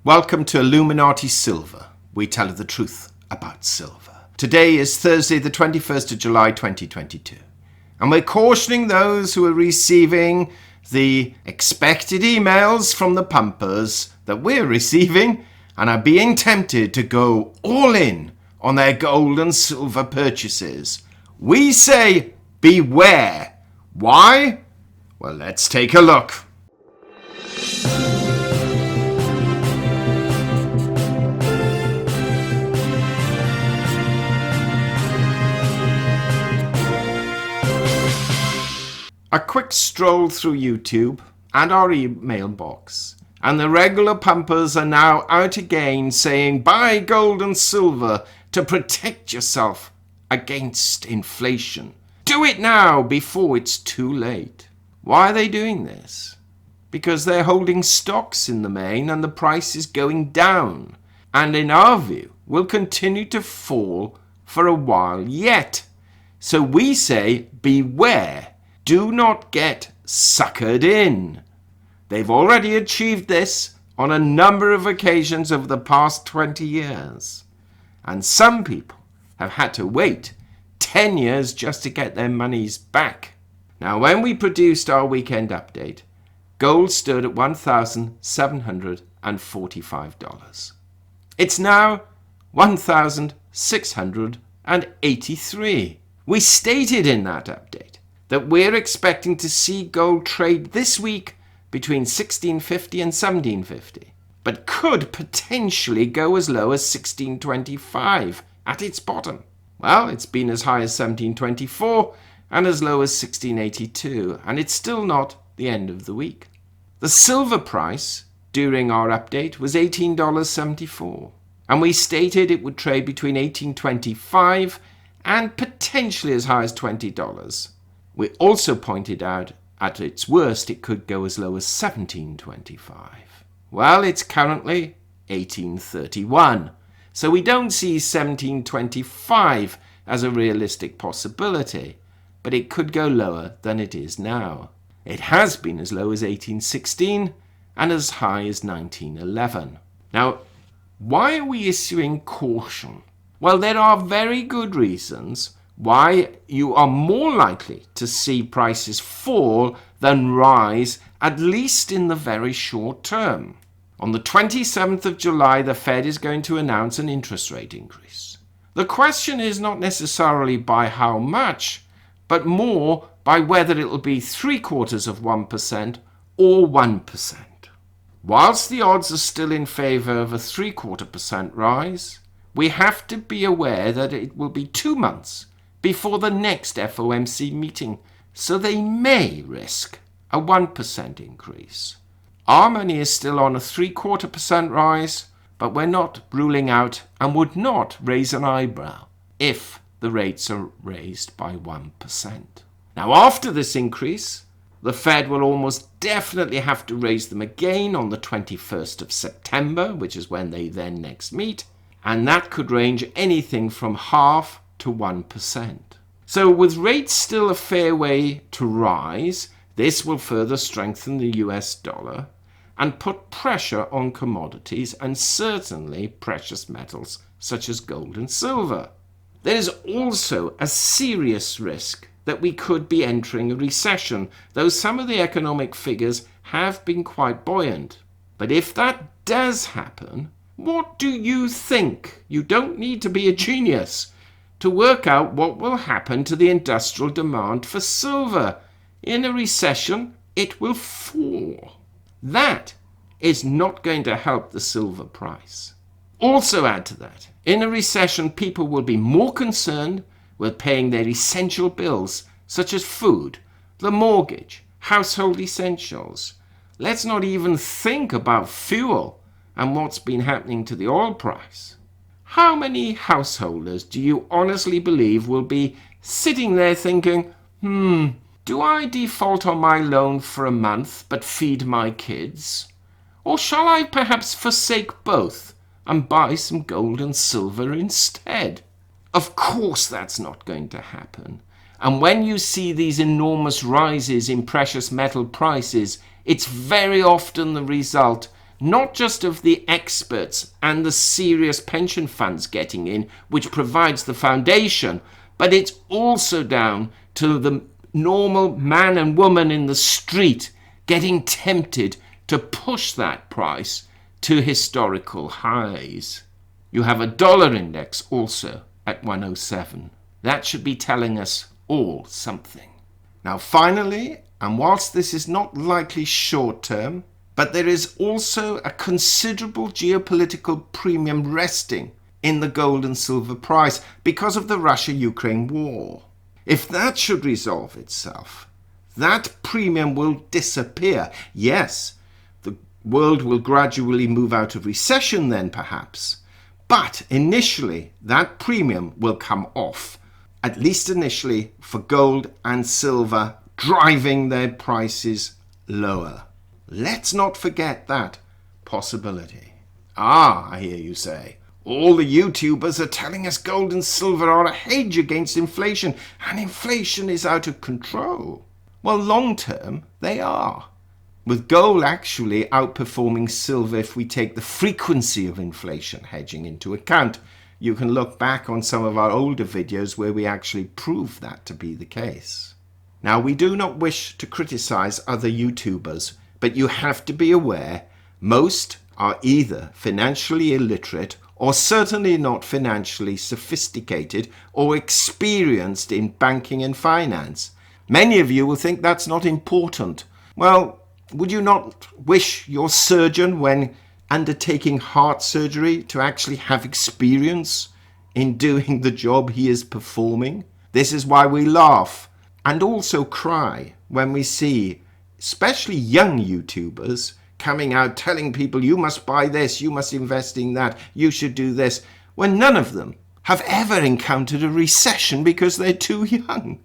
Welcome to Illuminati Silver. We tell you the truth about silver. Today is Thursday, the 21st of July, 2022. And we're cautioning those who are receiving the expected emails from the pumpers that we're receiving and are being tempted to go all in on their gold and silver purchases. We say beware. Why? Well, let's take a look. A quick stroll through YouTube and our email box, and the regular pumpers are now out again saying buy gold and silver to protect yourself against inflation. Do it now before it's too late. Why are they doing this? Because they're holding stocks in the main and the price is going down, and in our view will continue to fall for a while yet. So we say beware. Do not get suckered in. They've already achieved this on a number of occasions over the past 20 years. And some people have had to wait 10 years just to get their monies back. Now, when we produced our weekend update, gold stood at $1,745. It's now $1,683. We stated in that update that we're expecting to see gold trade this week between $1,650 and $1,750, but could potentially go as low as $1,625 at its bottom. Well, it's been as high as $1,724 and as low as $1,682, and it's still not the end of the week. The silver price during our update was $18.74, and we stated it would trade between $18.25 and potentially as high as $20. We also pointed out at its worst it could go as low as $17.25. Well, it's currently $18.31, so we don't see $17.25 as a realistic possibility, but it could go lower than it is now. It has been as low as $18.16 and as high as $19.11. Now, why are we issuing caution? Well, there are very good reasons why you are more likely to see prices fall than rise, at least in the very short term. On the 27th of July, the Fed is going to announce an interest rate increase. The question is not necessarily by how much, but more by whether it will be 0.75% or 1%. Whilst the odds are still in favour of a 0.75% rise, we have to be aware that it will be 2 months before the next FOMC meeting, so they may risk a 1% increase. Our money is still on a 0.75% rise, but we're not ruling out and would not raise an eyebrow if the rates are raised by 1%. Now, after this increase, the Fed will almost definitely have to raise them again on the 21st of September, which is when they then next meet, and that could range anything from 0.5% to 1%. So with rates still a fair way to rise, this will further strengthen the US dollar and put pressure on commodities and certainly precious metals such as gold and silver. There is also a serious risk that we could be entering a recession, though some of the economic figures have been quite buoyant. But if that does happen, what do you think? You don't need to be a genius to work out what will happen to the industrial demand for silver. In a recession, it will fall. That is not going to help the silver price. Also add to that, in a recession, people will be more concerned with paying their essential bills, such as food, the mortgage, household essentials. Let's not even think about fuel and what's been happening to the oil price. How many householders do you honestly believe will be sitting there thinking, do I default on my loan for a month but feed my kids? Or shall I perhaps forsake both and buy some gold and silver instead? Of course that's not going to happen. And when you see these enormous rises in precious metal prices, it's very often the result not just of the experts and the serious pension funds getting in, which provides the foundation, but it's also down to the normal man and woman in the street getting tempted to push that price to historical highs. You have a dollar index also at 107. That should be telling us all something. Now finally, and whilst this is not likely short term, but there is also a considerable geopolitical premium resting in the gold and silver price because of the Russia-Ukraine war. If that should resolve itself, that premium will disappear. Yes, the world will gradually move out of recession then perhaps, but initially that premium will come off, at least initially, for gold and silver, driving their prices lower. Let's not forget that possibility. Ah, I hear you say, all the YouTubers are telling us gold and silver are a hedge against inflation, and inflation is out of control. Well, long term, they are, with gold actually outperforming silver if we take the frequency of inflation hedging into account. You can look back on some of our older videos where we actually prove that to be the case. Now, we do not wish to criticize other YouTubers, but you have to be aware most are either financially illiterate or certainly not financially sophisticated or experienced in banking and finance. Many of you will think that's not important. Well, would you not wish your surgeon, when undertaking heart surgery, to actually have experience in doing the job he is performing? This is why we laugh and also cry when we see especially young YouTubers coming out telling people you must buy this, you must invest in that, you should do this, when none of them have ever encountered a recession because they're too young.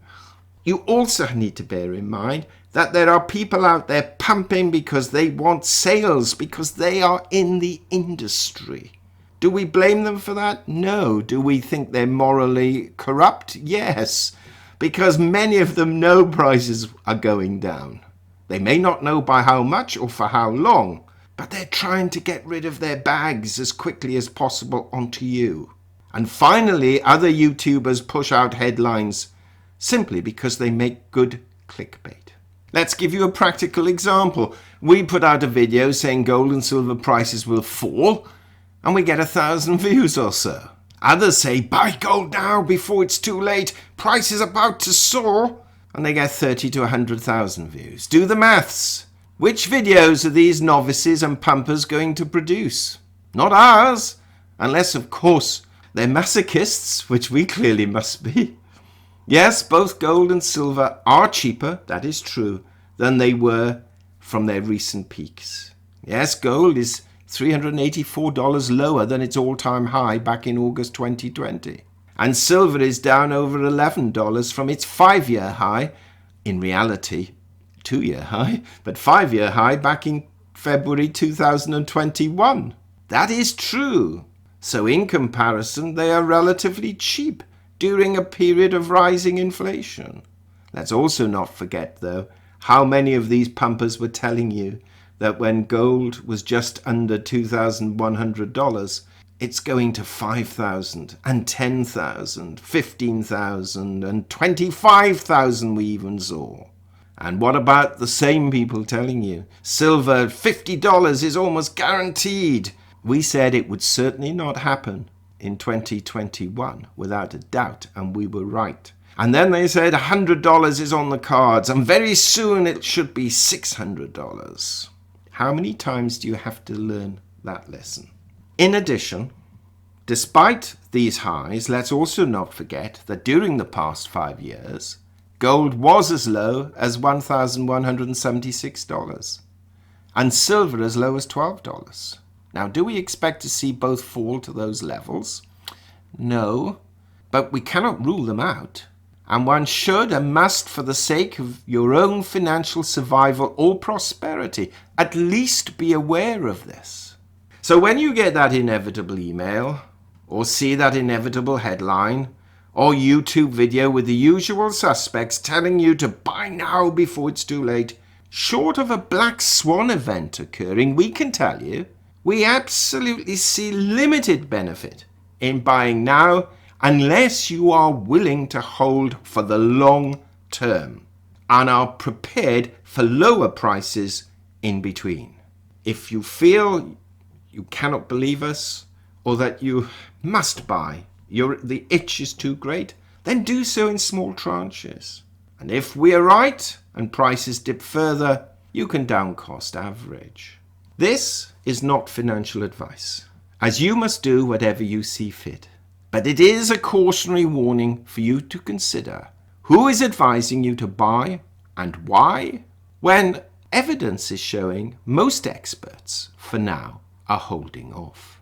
You also need to bear in mind that there are people out there pumping because they want sales, because they are in the industry. Do we blame them for that? No. Do we think they're morally corrupt? Yes, because many of them know prices are going down. They may not know by how much or for how long, but they're trying to get rid of their bags as quickly as possible onto you. And finally, other YouTubers push out headlines simply because they make good clickbait. Let's give you a practical example. We put out a video saying gold and silver prices will fall, and we get 1,000 views or so. Others say, buy gold now before it's too late, price is about to soar, and they get 30 to 100,000 views. Do the maths. Which videos are these novices and pumpers going to produce? Not ours, unless of course they're masochists, which we clearly must be. Yes, both gold and silver are cheaper, that is true, than they were from their recent peaks. Yes, gold is $384 lower than its all-time high back in August 2020. And silver is down over $11 from its 5-year high, in reality 2-year high, but 5-year high back in February 2021. That is true. So in comparison, they are relatively cheap during a period of rising inflation. Let's also not forget, though, how many of these pumpers were telling you that when gold was just under $2,100, it's going to $5,000 and $10,000, $15,000 and $25,000 we even saw. And what about the same people telling you silver $50 is almost guaranteed? We said it would certainly not happen in 2021 without a doubt, and we were right. And then they said $100 is on the cards, and very soon it should be $600. How many times do you have to learn that lesson? In addition, despite these highs, let's also not forget that during the past 5 years, gold was as low as $1,176 and silver as low as $12. Now, do we expect to see both fall to those levels? No, but we cannot rule them out. And one should and must, for the sake of your own financial survival or prosperity, at least be aware of this. So when you get that inevitable email, or see that inevitable headline, or YouTube video with the usual suspects telling you to buy now before it's too late, short of a black swan event occurring, we can tell you we absolutely see limited benefit in buying now unless you are willing to hold for the long term and are prepared for lower prices in between. If you feel you cannot believe us or that you must buy, the itch is too great, then do so in small tranches. And if we are right and prices dip further, you can down cost average. This is not financial advice, as you must do whatever you see fit. But it is a cautionary warning for you to consider who is advising you to buy and why, when evidence is showing most experts, for now, are holding off.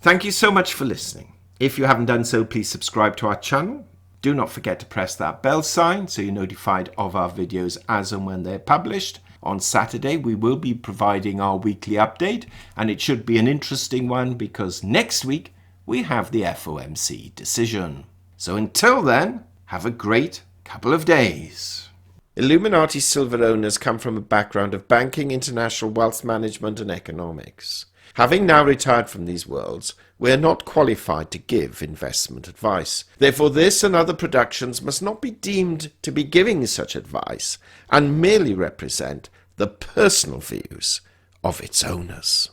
Thank you so much for listening. If you haven't done so, please subscribe to our channel. Do not forget to press that bell sign so you're notified of our videos as and when they're published. On Saturday, we will be providing our weekly update, and it should be an interesting one because next week we have the FOMC decision. So until then, have a great couple of days. Illuminati silver owners come from a background of banking, international wealth management and economics. Having now retired from these worlds, we are not qualified to give investment advice. Therefore, this and other productions must not be deemed to be giving such advice and merely represent the personal views of its owners.